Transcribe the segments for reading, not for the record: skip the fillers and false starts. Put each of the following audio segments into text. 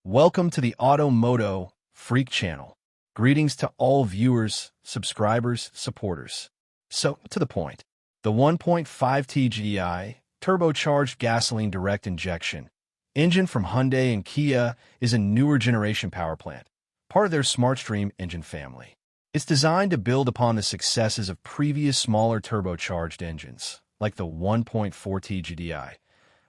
Welcome to the MOTO Freak Channel. Greetings to all viewers, subscribers, supporters. So, to the point. The 1.5 T-Gdi turbocharged gasoline direct injection engine from Hyundai and Kia is a newer generation power plant, part of their SmartStream engine family. It's designed to build upon the successes of previous smaller turbocharged engines, like the 1.4 T-Gdi,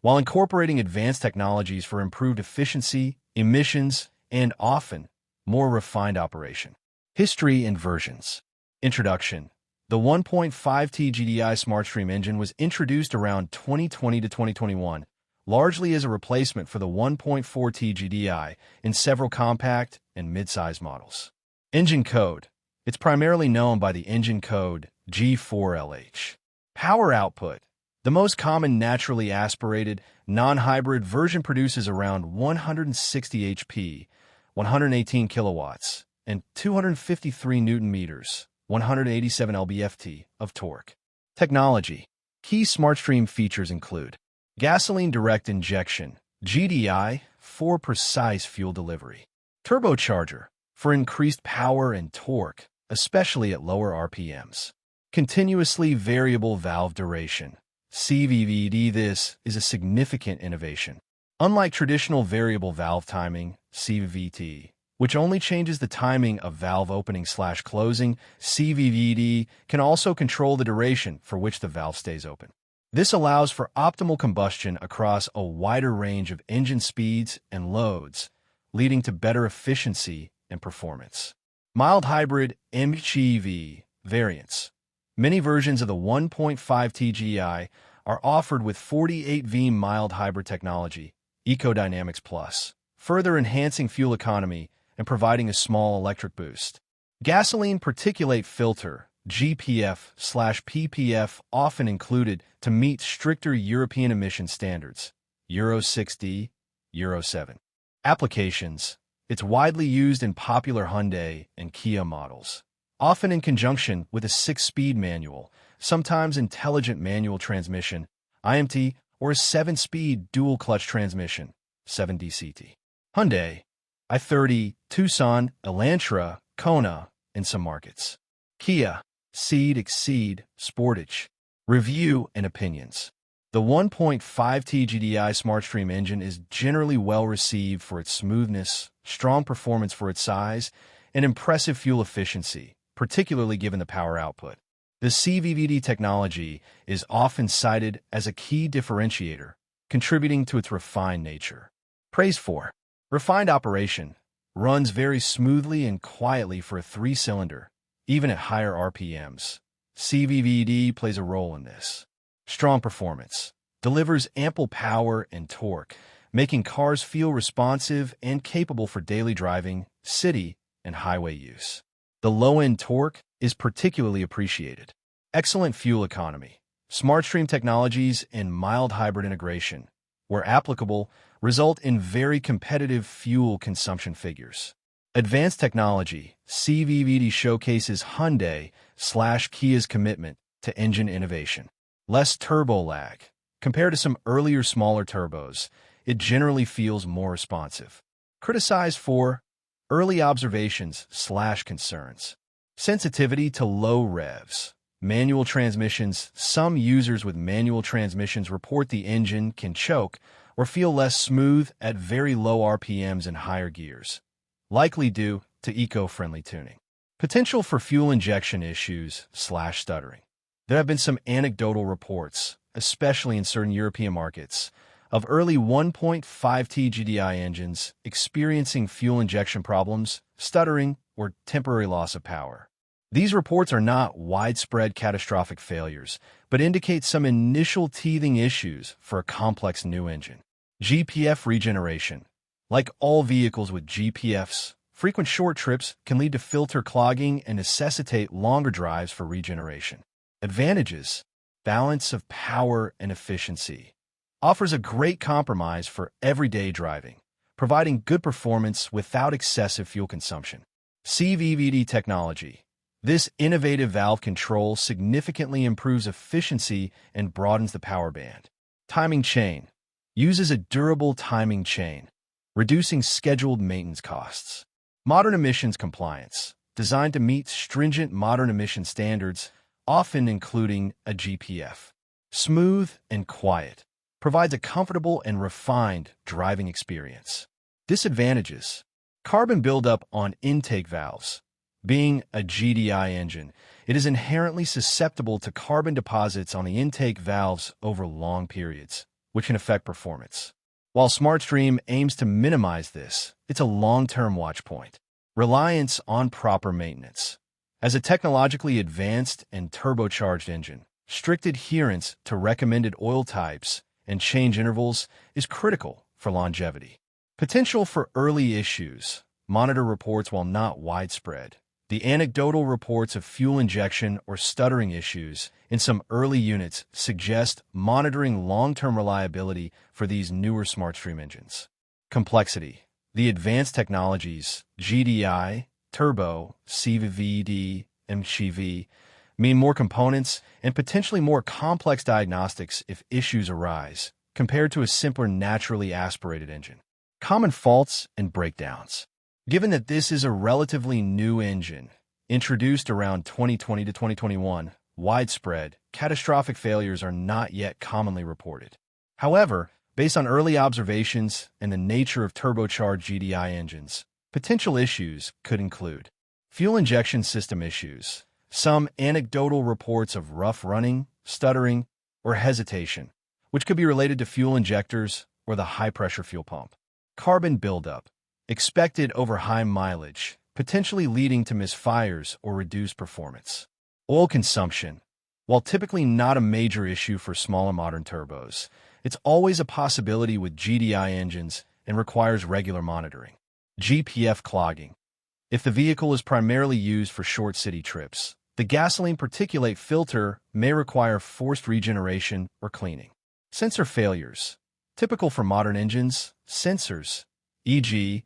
while incorporating advanced technologies for improved efficiency, emissions, and often more refined operation. History and versions. Introduction. The 1.5 T-Gdi SmartStream engine was introduced around 2020 to 2021, largely as a replacement for the 1.4 T-Gdi in several compact and mid-size models. Engine code. It's primarily known by the engine code G4LH. Power output. The most common naturally aspirated, non-hybrid version produces around 160 HP, 118 kilowatts, and 253 Newton-meters, 187 lb-ft of torque. Technology. Key SmartStream features include gasoline direct injection, GDI, for precise fuel delivery. Turbocharger, for increased power and torque, especially at lower RPMs. Continuously variable valve duration. CVVD. This is a significant innovation. Unlike traditional variable valve timing, CVVT, which only changes the timing of valve opening/closing, CVVD can also control the duration for which the valve stays open. This allows for optimal combustion across a wider range of engine speeds and loads, leading to better efficiency and performance. Mild hybrid MHEV variants. Many versions of the 1.5 T-Gdi are offered with 48V mild hybrid technology, Ecodynamics Plus, further enhancing fuel economy and providing a small electric boost. Gasoline particulate filter, GPF/PPF, often included to meet stricter European emission standards, Euro 6D, Euro 7. Applications. It's widely used in popular Hyundai and Kia models, often in conjunction with a 6-speed manual, sometimes intelligent manual transmission, IMT, or a 7-speed dual-clutch transmission, 7DCT. Hyundai, i30, Tucson, Elantra, Kona, in some markets. Kia, Ceed, Exceed, Sportage. Review and opinions. The 1.5 T-Gdi SmartStream engine is generally well received for its smoothness, strong performance for its size, and impressive fuel efficiency, particularly given the power output. The CVVD technology is often cited as a key differentiator, contributing to its refined nature. Praise for refined operation, runs very smoothly and quietly for a 3-cylinder, even at higher RPMs. CVVD plays a role in this. Strong performance, delivers ample power and torque, making cars feel responsive and capable for daily driving, city, and highway use. The low-end torque is particularly appreciated. Excellent fuel economy. SmartStream technologies and mild hybrid integration, where applicable, result in very competitive fuel consumption figures. Advanced technology. CVVD showcases Hyundai/Kia's commitment to engine innovation. Less turbo lag. Compared to some earlier smaller turbos, it generally feels more responsive. Criticized for early observations/concerns. Sensitivity to low revs. Manual transmissions. Some users with manual transmissions report the engine can choke or feel less smooth at very low RPMs and higher gears, likely due to eco-friendly tuning. Potential for fuel injection issues/stuttering. There have been some anecdotal reports, especially in certain European markets, of early 1.5 T-Gdi engines experiencing fuel injection problems, stuttering, or temporary loss of power. These reports are not widespread catastrophic failures, but indicate some initial teething issues for a complex new engine. GPF regeneration. Like all vehicles with GPFs, frequent short trips can lead to filter clogging and necessitate longer drives for regeneration. Advantages. Balance of power and efficiency. Offers a great compromise for everyday driving, providing good performance without excessive fuel consumption. CVVD technology. This innovative valve control significantly improves efficiency and broadens the power band. Timing chain. Uses a durable timing chain. reducing scheduled maintenance costs. Modern emissions compliance, designed to meet stringent modern emission standards, often including a GPF. Smooth and quiet, provides a comfortable and refined driving experience. Disadvantages: carbon buildup on intake valves. Being a GDI engine, it is inherently susceptible to carbon deposits on the intake valves over long periods, which can affect performance. While SmartStream aims to minimize this, it's a long-term watch point. Reliance on proper maintenance. As a technologically advanced and turbocharged engine, strict adherence to recommended oil types and change intervals is critical for longevity. Potential for early issues. Monitor reports, while not widespread, the anecdotal reports of fuel injection or stuttering issues in some early units suggest monitoring long-term reliability for these newer SmartStream engines. Complexity. The advanced technologies, GDI, turbo, CVD, MCV, mean more components and potentially more complex diagnostics if issues arise, compared to a simpler naturally aspirated engine. Common faults and breakdowns. Given that this is a relatively new engine, introduced around 2020 to 2021, widespread, catastrophic failures are not yet commonly reported. However, based on early observations and the nature of turbocharged GDI engines, potential issues could include fuel injection system issues, some anecdotal reports of rough running, stuttering, or hesitation, which could be related to fuel injectors or the high-pressure fuel pump. Carbon buildup, expected over high mileage, potentially leading to misfires or reduced performance. Oil consumption. While typically not a major issue for smaller modern turbos, it's always a possibility with GDI engines and requires regular monitoring. GPF clogging. If the vehicle is primarily used for short city trips, the gasoline particulate filter may require forced regeneration or cleaning. Sensor failures. Typical for modern engines, sensors, e.g.,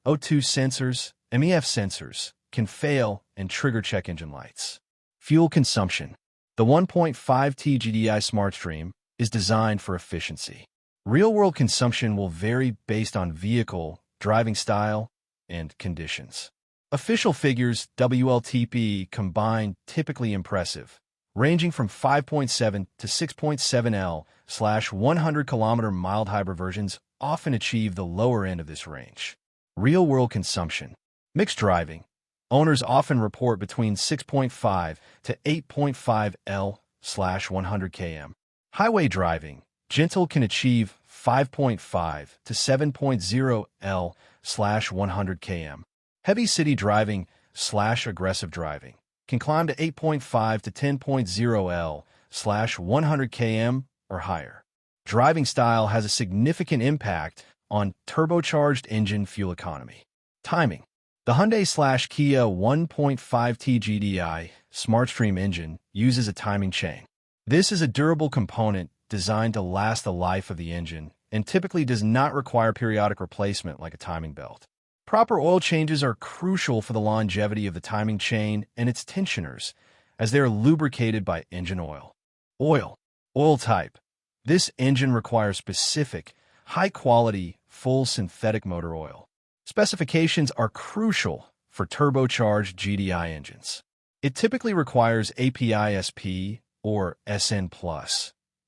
O2 sensors, MEF sensors, can fail and trigger check engine lights. Fuel consumption. The 1.5 T-Gdi SmartStream is designed for efficiency. Real-world consumption will vary based on vehicle, driving style, and conditions. Official figures, WLTP combined, typically impressive, ranging from 5.7 to 6.7 L/100 km mild hybrid versions often achieve the lower end of this range. Real-world consumption. Mixed driving. Owners often report between 6.5 to 8.5 L/100 km. Highway driving. Gentle can achieve 5.5 to 7.0 L/100 km. Heavy city driving/aggressive driving can climb to 8.5 to 10.0 L/100 km or higher. Driving style has a significant impact on turbocharged engine fuel economy. Timing. The Hyundai/Kia 1.5 T-Gdi SmartStream engine uses a timing chain. This is a durable component designed to last the life of the engine and typically does not require periodic replacement like a timing belt. Proper oil changes are crucial for the longevity of the timing chain and its tensioners, as they are lubricated by engine oil. Oil type. This engine requires specific, high-quality, full synthetic motor oil. Specifications are crucial for turbocharged GDI engines. It typically requires API-SP or SN+,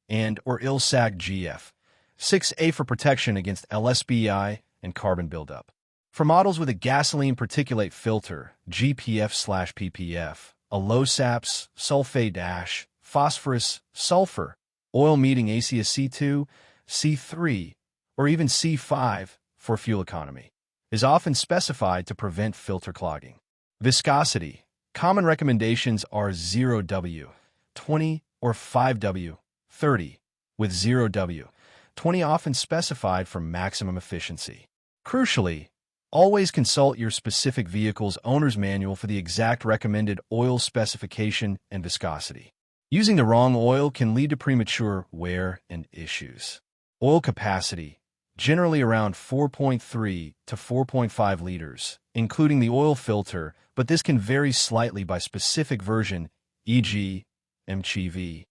and or ILSAC GF, 6A for protection against LSBI and carbon buildup. For models with a gasoline particulate filter, GPF/PPF, a low SAPS, sulfate phosphorus, sulfur, oil meeting ACS C2, C3, or even C5 for fuel economy, is often specified to prevent filter clogging. Viscosity. Common recommendations are 0W, 20, or 5W, 30, with 0W, 20 often specified for maximum efficiency. Crucially, always consult your specific vehicle's owner's manual for the exact recommended oil specification and viscosity. Using the wrong oil can lead to premature wear and issues. Oil capacity, generally around 4.3 to 4.5 liters, including the oil filter, but this can vary slightly by specific version, e.g., MCV.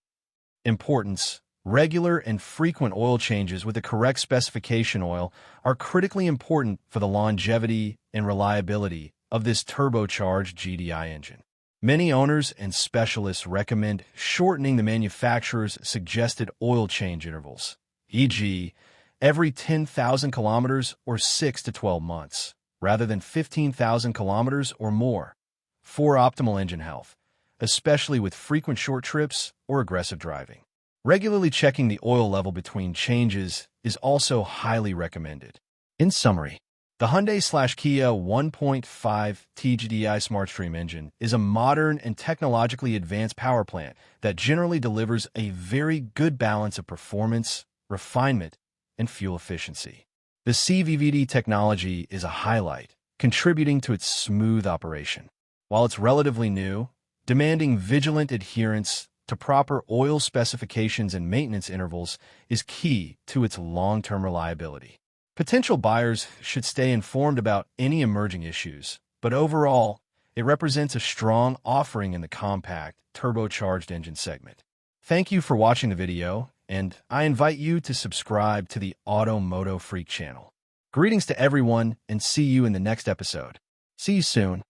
Importance. Regular and frequent oil changes with the correct specification oil are critically important for the longevity and reliability of this turbocharged GDI engine. Many owners and specialists recommend shortening the manufacturer's suggested oil change intervals, e.g., every 10,000 kilometers or 6 to 12 months, rather than 15,000 kilometers or more, for optimal engine health, especially with frequent short trips or aggressive driving. Regularly checking the oil level between changes is also highly recommended. In summary, the Hyundai/Kia 1.5 T-Gdi SmartStream engine is a modern and technologically advanced power plant that generally delivers a very good balance of performance, refinement, and fuel efficiency. The CVVD technology is a highlight, contributing to its smooth operation. While it's relatively new, demanding vigilant adherence to proper oil specifications and maintenance intervals is key to its long-term reliability. Potential buyers should stay informed about any emerging issues, but overall, it represents a strong offering in the compact, turbocharged engine segment. Thank you for watching the video, and I invite you to subscribe to the MOTO Freak channel. Greetings to everyone, and see you in the next episode. See you soon.